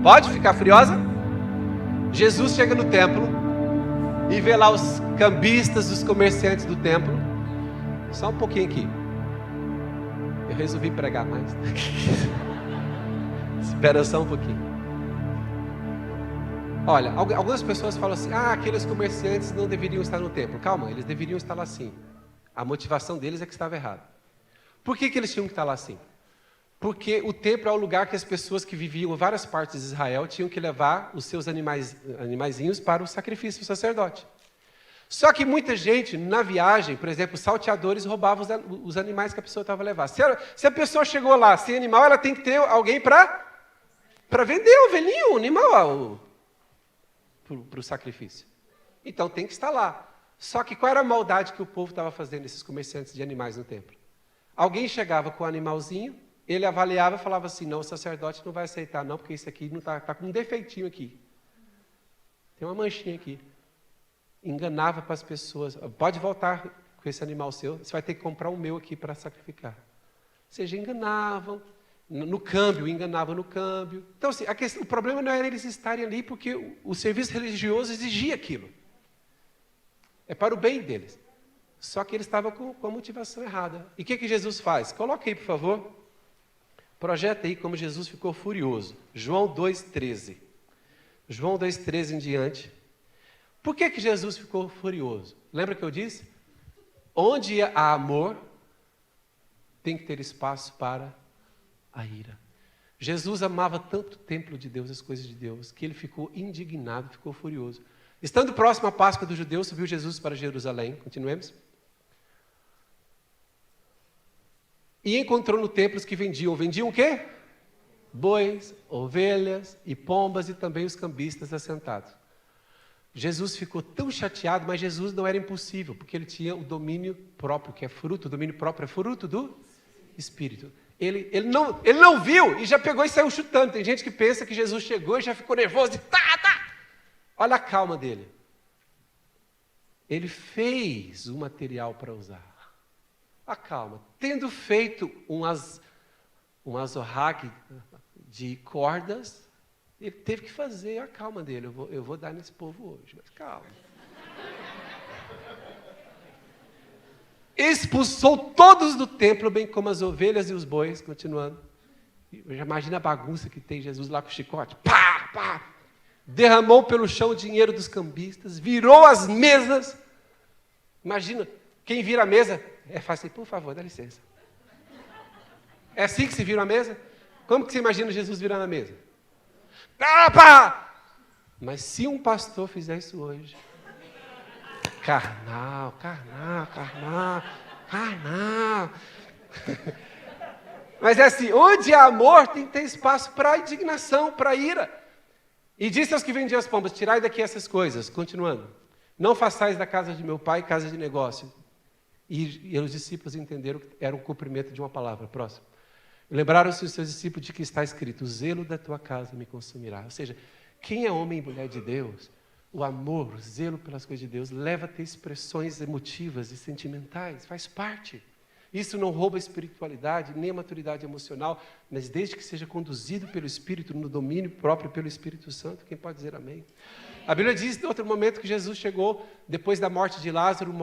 Pode ficar furiosa? Jesus chega no templo e vê lá os cambistas, os comerciantes do templo. Só um pouquinho aqui. Eu resolvi pregar mais. Espera só um pouquinho. Olha, algumas pessoas falam assim, aqueles comerciantes não deveriam estar no templo. Calma, eles deveriam estar lá sim. A motivação deles é que estava errada. Por que eles tinham que estar lá sim? Porque o templo é o lugar que as pessoas que viviam em várias partes de Israel tinham que levar os seus animaizinhos para o sacrifício do sacerdote. Só que muita gente, na viagem, por exemplo, os salteadores roubavam os animais que a pessoa estava levando. Se a pessoa chegou lá sem animal, ela tem que ter alguém para vender o ovelhinho, o animal, para o sacrifício. Então tem que estar lá. Só que qual era a maldade que o povo estava fazendo, esses comerciantes de animais no templo? Alguém chegava com o animalzinho, ele avaliava e falava assim, não, o sacerdote não vai aceitar não, porque isso aqui não está com um defeitinho aqui. Tem uma manchinha aqui. Enganava para as pessoas, pode voltar com esse animal seu, você vai ter que comprar o meu aqui para sacrificar. Ou seja, enganavam no câmbio. Então, assim, o problema não era eles estarem ali, porque o serviço religioso exigia aquilo. É para o bem deles. Só que eles estavam com a motivação errada. E o que Jesus faz? Coloque aí, por favor. Projeta aí como Jesus ficou furioso. João 2,13. João 2,13 em diante. Por que Jesus ficou furioso? Lembra que eu disse? Onde há amor, tem que ter espaço para a ira. Jesus amava tanto o templo de Deus, as coisas de Deus, que ele ficou indignado, ficou furioso. Estando próximo à Páscoa dos judeus, subiu Jesus para Jerusalém. Continuemos. E encontrou no templo os que vendiam. Vendiam o quê? Bois, ovelhas e pombas, e também os cambistas assentados. Jesus ficou tão chateado, mas Jesus não era impulsivo, porque ele tinha o domínio próprio, que é fruto, o domínio próprio é fruto do Espírito. Ele não viu e já pegou e saiu chutando. Tem gente que pensa que Jesus chegou e já ficou nervoso e tá. Olha a calma dele. Ele fez o material para usar. A calma. Tendo feito um azorrague de cordas, ele teve que fazer a calma dele. Eu vou dar nesse povo hoje, mas calma. Expulsou todos do templo, bem como as ovelhas e os bois, continuando. Já imagina a bagunça que tem Jesus lá com o chicote. Pá! Derramou pelo chão o dinheiro dos cambistas, virou as mesas. Imagina, quem vira a mesa, faz assim, por favor, dá licença. É assim que se vira a mesa? Como que você imagina Jesus virando a mesa? Pá! Mas se um pastor fizer isso hoje, carnal. Mas é assim, onde há amor tem que ter espaço para indignação, para ira. E disse aos que vendiam as pombas, tirai daqui essas coisas. Continuando, não façais da casa de meu pai casa de negócio. E os discípulos entenderam que era um cumprimento de uma palavra. Próximo. Lembraram-se os seus discípulos de que está escrito, o zelo da tua casa me consumirá. Ou seja, quem é homem e mulher de Deus, o amor, o zelo pelas coisas de Deus, leva a ter expressões emotivas e sentimentais, faz parte. Isso não rouba a espiritualidade, nem a maturidade emocional, mas desde que seja conduzido pelo Espírito, no domínio próprio pelo Espírito Santo, quem pode dizer amém? A Bíblia diz, em outro momento, que Jesus chegou, depois da morte de Lázaro,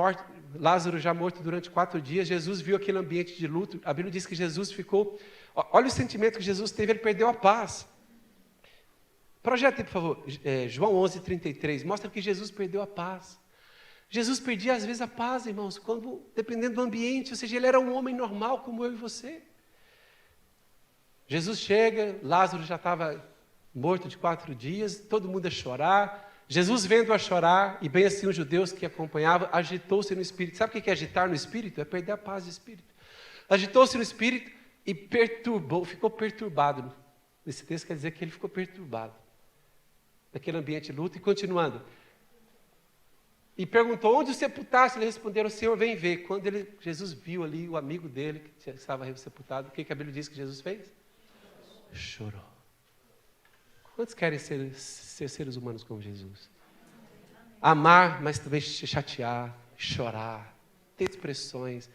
Lázaro já morto durante 4 dias, Jesus viu aquele ambiente de luto, a Bíblia diz que Jesus ficou, olha o sentimento que Jesus teve, ele perdeu a paz. Projeta aí, por favor, João 11:33, mostra que Jesus perdeu a paz. Jesus perdia às vezes a paz, irmãos, dependendo do ambiente, ou seja, ele era um homem normal como eu e você. Jesus chega, Lázaro já estava morto de 4 dias, todo mundo a chorar. Jesus vendo-a chorar, e bem assim os judeus que acompanhavam, agitou-se no espírito. Sabe o que é agitar no espírito? É perder a paz de espírito. Agitou-se no espírito e ficou perturbado. Esse texto quer dizer que ele ficou perturbado. Naquele ambiente de luta, e continuando. E perguntou, onde o sepultaste? Eles responderam, Senhor, vem ver. Quando Jesus viu ali o amigo dele, que estava sepultado, o que a Bíblia diz que Jesus fez? Chorou. Quantos querem ser seres humanos como Jesus? Amar, mas também chatear, chorar, ter expressões,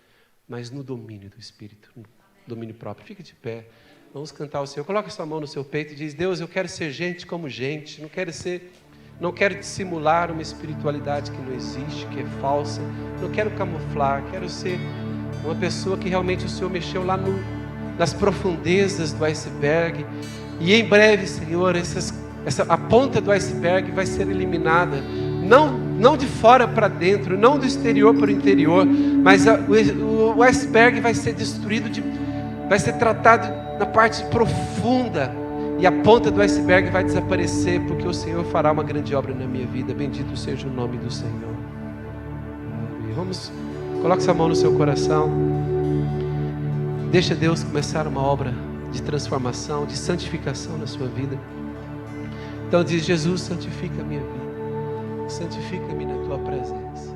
mas no domínio do Espírito, no domínio próprio. Fique de pé, vamos cantar o Senhor. Coloque sua mão no seu peito e diz, Deus, eu quero ser gente como gente, não quero dissimular uma espiritualidade que não existe, que é falsa, não quero camuflar, quero ser uma pessoa que realmente o Senhor mexeu lá nas profundezas do iceberg, e em breve, Senhor, a ponta do iceberg vai ser eliminada, não de fora para dentro, não do exterior para o interior, mas o iceberg vai ser destruído, vai ser tratado na parte profunda, e a ponta do iceberg vai desaparecer, porque o Senhor fará uma grande obra na minha vida. Bendito seja o nome do Senhor. Coloque sua mão no seu coração. Deixa Deus começar uma obra de transformação, de santificação na sua vida. Então diz, Jesus, santifica a minha vida. Santifica-me na tua presença.